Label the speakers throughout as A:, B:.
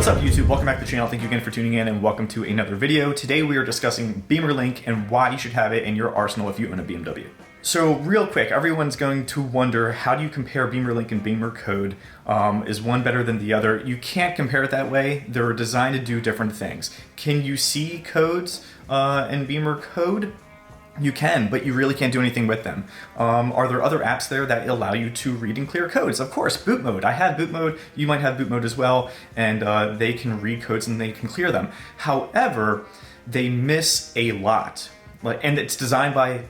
A: What's up YouTube? Welcome back to the channel. Thank you again for tuning in and welcome to another video. Today we are discussing BimmerLink and why you should have it in your arsenal if you own a BMW. So real quick, everyone's going to wonder, how do you compare BimmerLink and BimmerCode? Is one better than the other? You can't compare it that way. They're designed to do different things. Can you see codes in BimmerCode? You can, but you really can't do anything with them. Are there other apps there that allow you to read and clear codes? Of course, boot mode. I have boot mode, you might have boot mode as well, and they can read codes and they can clear them. However, they miss a lot. And it's designed by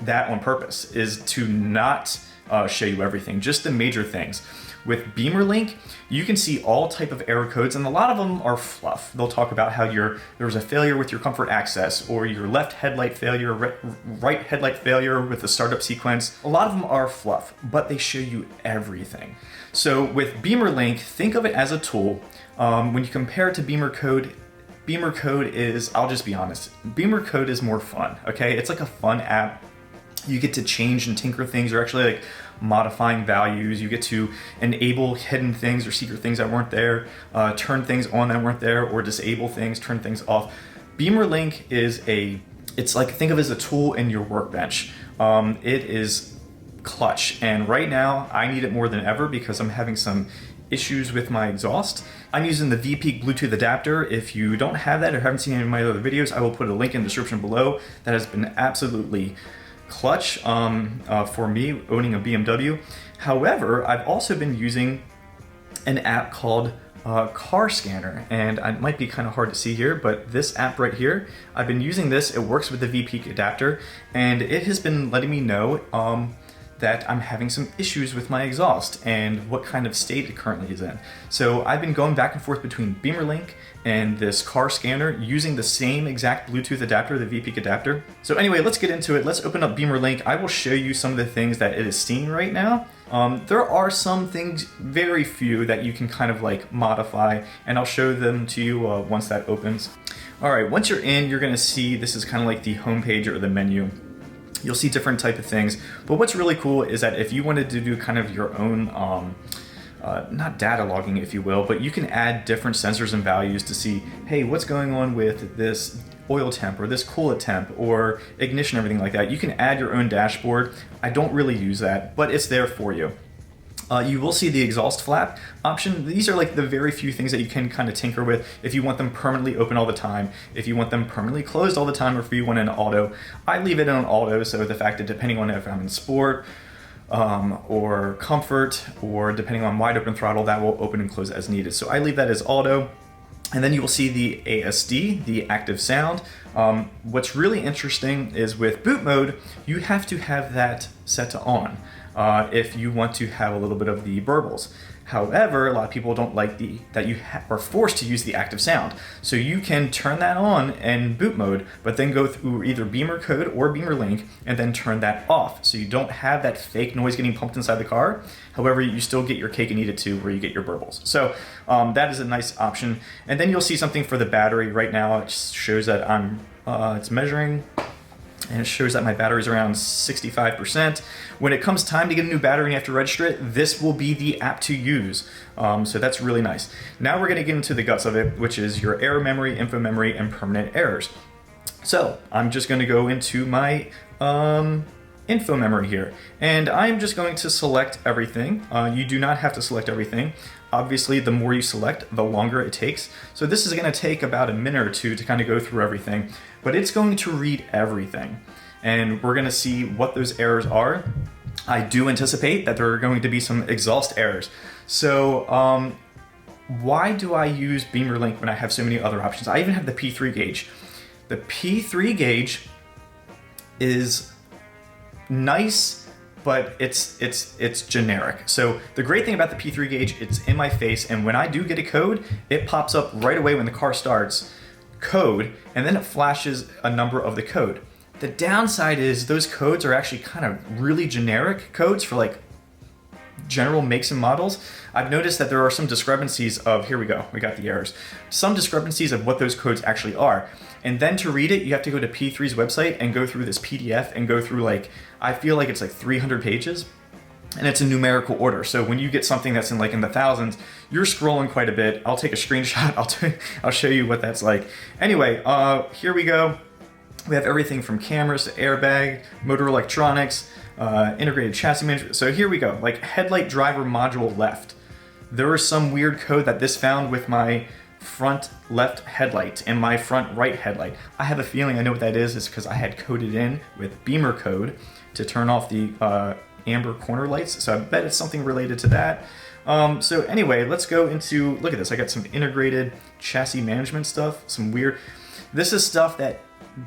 A: that on purpose, is to not show you everything, just the major things. With BimmerLink, you can see all type of error codes, and a lot of them are fluff. They'll talk about how there was a failure with your comfort access, or your left headlight failure, right headlight failure with the startup sequence. A lot of them are fluff, but they show you everything. So with BimmerLink, think of it as a tool. When you compare it to BimmerCode is, I'll just be honest, BimmerCode is more fun, okay? It's like a fun app. You get to change and tinker things. You're actually like modifying values. You get to enable hidden things or secret things that weren't there, turn things on that weren't there, or disable things, turn things off. BimmerLink is it's like, think of it as a tool in your workbench. It is clutch, and right now I need it more than ever because I'm having some issues with my exhaust. I'm using the VP Bluetooth adapter. If you don't have that or haven't seen any of my other videos, I will put a link in the description below. That has been absolutely clutch for me owning a BMW. However, I've also been using an app called Car Scanner, and it might be kind of hard to see here, but this app right here, I've been using this. It works with the VP adapter, and it has been letting me know that I'm having some issues with my exhaust and what kind of state it currently is in. So I've been going back and forth between BimmerLink and this Car Scanner using the same exact Bluetooth adapter, the VP adapter. So anyway, let's get into it. Let's open up BimmerLink. I will show you some of the things that it is seeing right now. There are some things, very few, that you can kind of like modify, and I'll show them to you once that opens. All right, once you're in, you're gonna see this is kind of like the home page or the menu. You'll see different type of things, but what's really cool is that if you wanted to do kind of your own, not data logging if you will, but you can add different sensors and values to see, hey, what's going on with this oil temp or this coolant temp or ignition, everything like that. You can add your own dashboard. I don't really use that, but it's there for you. You will see the exhaust flap option. These are like the very few things that you can kind of tinker with if you want them permanently open all the time, if you want them permanently closed all the time, or if you want an auto. I leave it on auto, so the fact that depending on if I'm in sport or comfort, or depending on wide open throttle, that will open and close as needed. So I leave that as auto. And then you will see the ASD, the active sound. What's really interesting is with boot mode, you have to have that set to on if you want to have a little bit of the burbles. However, a lot of people don't like that you are forced to use the active sound. So you can turn that on in boot mode, but then go through either BimmerCode or BimmerLink and then turn that off. So you don't have that fake noise getting pumped inside the car. However, you still get your cake and eat it too, where you get your burbles. So that is a nice option. And then you'll see something for the battery. Right now it shows that it's measuring, and it shows that my battery's around 65%. When it comes time to get a new battery and you have to register it, this will be the app to use. So that's really nice. Now we're gonna get into the guts of it, which is your error memory, info memory, and permanent errors. So I'm just gonna go into my info memory here, and I'm just going to select everything. You do not have to select everything. Obviously, the more you select, the longer it takes. So this is gonna take about a minute or two to kind of go through everything, but it's going to read everything. And we're gonna see what those errors are. I do anticipate that there are going to be some exhaust errors. So why do I use BimmerLink when I have so many other options? I even have the P3 gauge. The P3 gauge is nice, but it's generic. So the great thing about the P3 gauge, it's in my face, and when I do get a code, it pops up right away when the car starts, code, and then it flashes a number of the code. The downside is those codes are actually kind of really generic codes for like general makes and models. I've noticed that there are some discrepancies of, here we go, we got the errors. Some discrepancies of what those codes actually are. And then to read it, you have to go to P3's website and go through this PDF and go through like, I feel like it's like 300 pages. and it's in numerical order. So when you get something that's in the thousands, you're scrolling quite a bit. I'll take a screenshot. I'll show you what that's like. Anyway, here we go. We have everything from cameras to airbag, motor electronics, integrated chassis management. So here we go, headlight driver module left. There was some weird code that this found with my front left headlight and my front right headlight. I have a feeling I know what that is. It's because I had coded in with BimmerCode to turn off the amber corner lights. So I bet it's something related to that. So anyway, let's go into, look at this. I got some integrated chassis management stuff, some weird, this is stuff that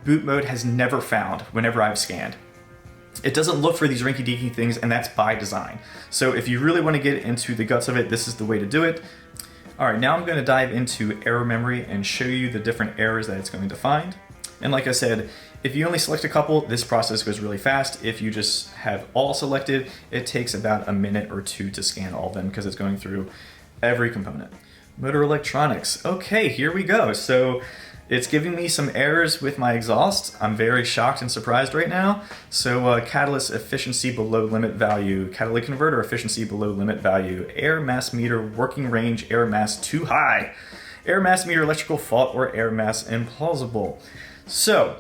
A: boot mode has never found whenever I've scanned. It doesn't look for these rinky-dinky things, and that's by design. So if you really want to get into the guts of it, this is the way to do it. All right, now I'm going to dive into error memory and show you the different errors that it's going to find. And like I said, if you only select a couple, this process goes really fast. If you just have all selected, it takes about a minute or two to scan all of them because it's going through every component. Motor electronics. Okay, here we go. So it's giving me some errors with my exhaust. I'm very shocked and surprised right now. So catalyst efficiency below limit value, catalytic converter efficiency below limit value, air mass meter working range, air mass too high, air mass meter electrical fault, or air mass implausible. So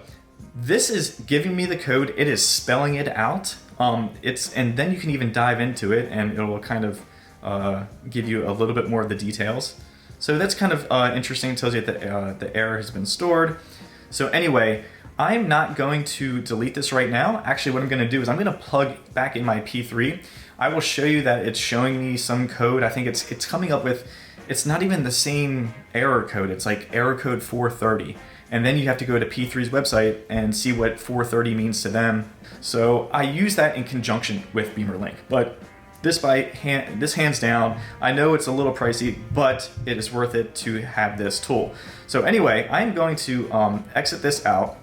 A: this is giving me the code. It is spelling it out. And then you can even dive into it and it will kind of give you a little bit more of the details. So that's kind of interesting. It tells you that the error has been stored. So anyway, I'm not going to delete this right now. Actually, what I'm going to do is I'm going to plug back in my P3. I will show you that it's showing me some code. I think it's coming up with, it's not even the same error code. It's like error code 430. And then you have to go to P3's website and see what 430 means to them. So I use that in conjunction with BimmerLink. But this hands down, I know it's a little pricey, but it is worth it to have this tool. So anyway, I'm going to exit this out.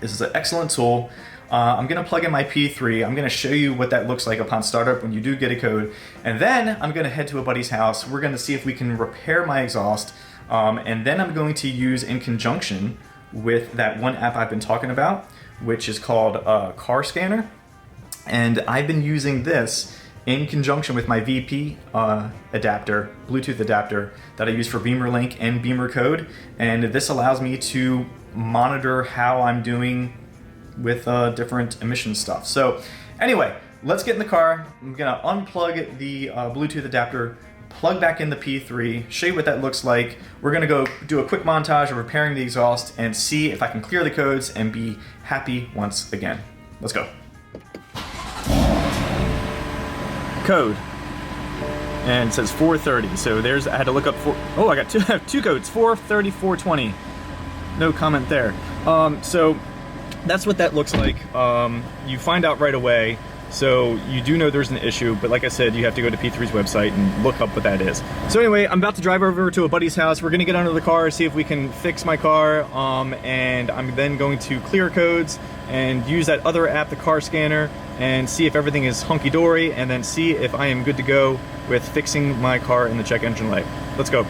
A: This is an excellent tool. I'm going to plug in my P3. I'm going to show you what that looks like upon startup when you do get a code. And then I'm going to head to a buddy's house. We're going to see if we can repair my exhaust. And then I'm going to use in conjunction with that one app I've been talking about, which is called Car Scanner. And I've been using this in conjunction with my VP adapter, Bluetooth adapter that I use for BimmerLink and BimmerCode. And this allows me to monitor how I'm doing with different emission stuff. So anyway, let's get in the car. I'm gonna unplug the Bluetooth adapter, plug back in the P3, show you what that looks like. We're gonna go do a quick montage of repairing the exhaust and see if I can clear the codes and be happy once again. Let's go. Code, and it says 430. So there's, I had to look up I got two codes, 430, 420. No comment there. So that's what that looks like. You find out right away. So you do know there's an issue, but like I said, you have to go to P3's website and look up what that is. So anyway, I'm about to drive over to a buddy's house. We're gonna get under the car, see if we can fix my car, and I'm then going to clear codes and use that other app, the Car Scanner, and see if everything is hunky-dory, and then see if I am good to go with fixing my car in the check engine light. Let's go.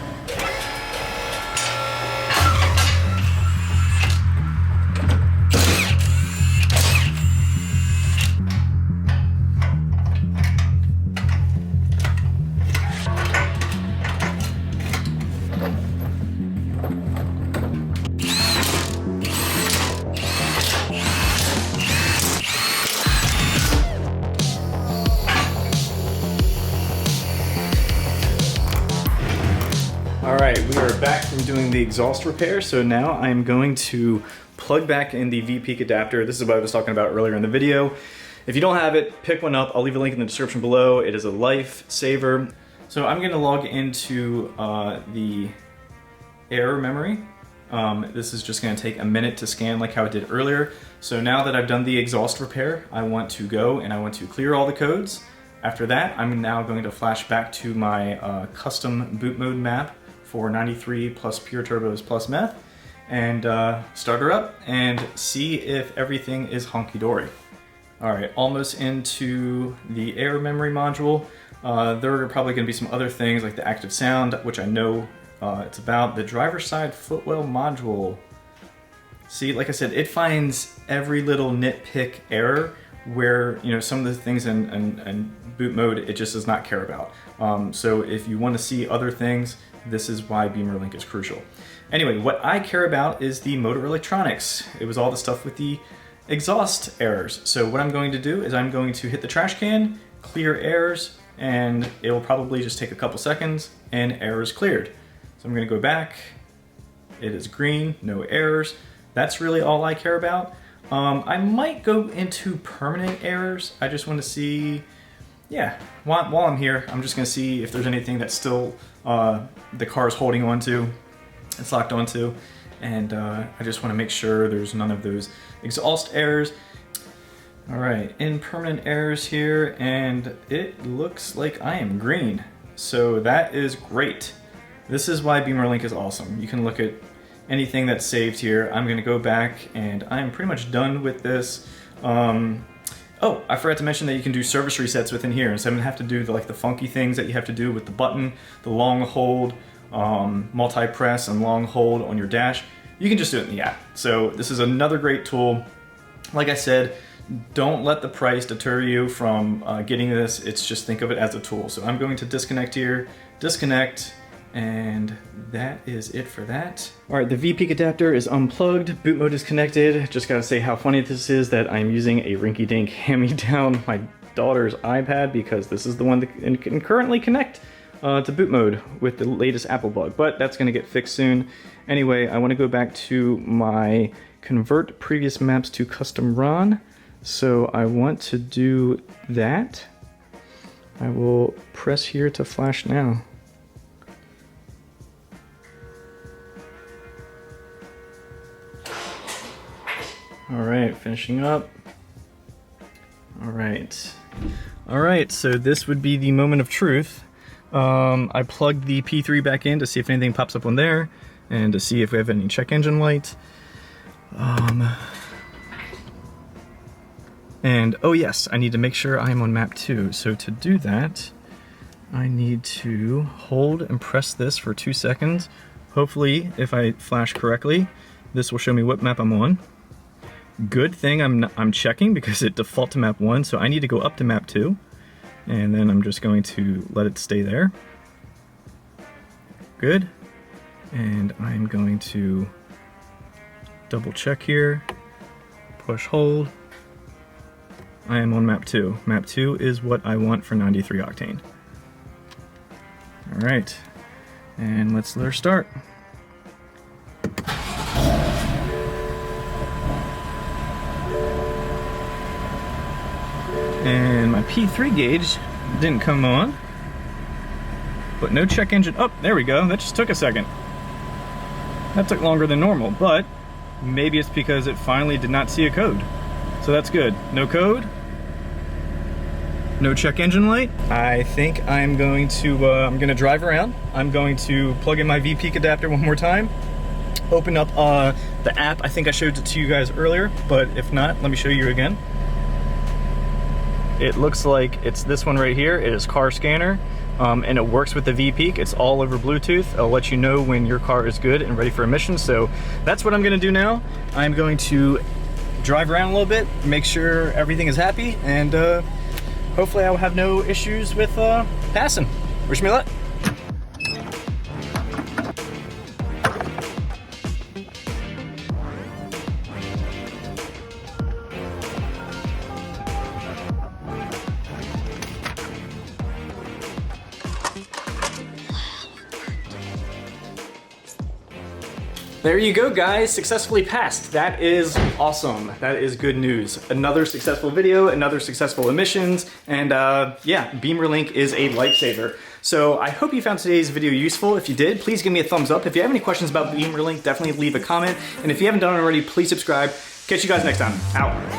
A: Alright, we are back from doing the exhaust repair, so now I'm going to plug back in the VP adapter. This is what I was talking about earlier in the video. If you don't have it, pick one up. I'll leave a link in the description below. It is a lifesaver. So I'm going to log into the error memory. This is just going to take a minute to scan like how it did earlier. So now that I've done the exhaust repair, I want to go and I want to clear all the codes. After that, I'm now going to flash back to my custom boot mode map for 93 plus PureTurbos plus meth and start her up and see if everything is hunky-dory. All right, almost into the error memory module. There are probably going to be some other things like the active sound, which I know it's about. The driver's side footwell module. See, like I said, it finds every little nitpick error where, you know, some of the things in boot mode, it just does not care about. So if you want to see other things, this is why BimmerLink is crucial. Anyway, what I care about is the motor electronics. It was all the stuff with the exhaust errors. So what I'm going to do is I'm going to hit the trash can, clear errors, and it will probably just take a couple seconds and errors cleared. So I'm going to go back. It is green, no errors. That's really all I care about. I might go into permanent errors. I just want to see, yeah, while I'm here, I'm just going to see if there's anything that's still the car is holding onto, it's locked onto, and I just want to make sure there's none of those exhaust errors. All right, in permanent errors here, and it looks like I am green. So that is great. This is why BimmerLink is awesome. You can look at anything that's saved here. I'm gonna go back and I'm pretty much done with this. Oh, I forgot to mention that you can do service resets within here, instead of having to do the funky things that you have to do with the button, the long hold, multi-press and long hold on your dash. You can just do it in the app. So this is another great tool. Like I said, don't let the price deter you from getting this. It's just, think of it as a tool. So I'm going to disconnect here, disconnect, and that is it for that. All right, the V-Peak adapter is unplugged, boot mode is connected. Just gotta say how funny this is that I'm using a rinky-dink hand-me-down, my daughter's iPad, because this is the one that can currently connect to boot mode with the latest Apple bug, but that's gonna get fixed soon. Anyway, I wanna go back to my convert previous maps to custom RON. So I want to do that. I will press here to flash now. All right, finishing up. All right, so this would be the moment of truth. I plugged the P3 back in to see if anything pops up on there and to see if we have any check engine light. And oh yes, I need to make sure I'm on map 2. So to do that, I need to hold and press this for 2 seconds. Hopefully, if I flash correctly, this will show me what map I'm on. Good thing I'm checking, because it default to map 1, so I need to go up to map 2. And then I'm just going to let it stay there. Good. And I'm going to double check here, push hold. I am on map 2. Map 2 is what I want for 93 octane. All right, and let's let her start. And my P3 gauge didn't come on, but no check engine. Oh, there we go. That just took a second. That took longer than normal, but maybe it's because it finally did not see a code. So that's good. No code, no check engine light. I think I'm going to drive around. I'm going to plug in my V-Peak adapter one more time, open up the app. I think I showed it to you guys earlier, but if not, let me show you again. It looks like it's this one right here. It is car scanner, and it works with the V-Peak. It's all over Bluetooth. It'll let you know when your car is good and ready for emission. So that's what I'm gonna do now. I'm going to drive around a little bit, make sure everything is happy, and hopefully I will have no issues with passing. Wish me luck. There you go, guys, successfully passed. That is awesome. That is good news. Another successful video, another successful emissions, and yeah, BimmerLink is a lifesaver. So I hope you found today's video useful. If you did, please give me a thumbs up. If you have any questions about BimmerLink, definitely leave a comment. And if you haven't done it already, please subscribe. Catch you guys next time. Out.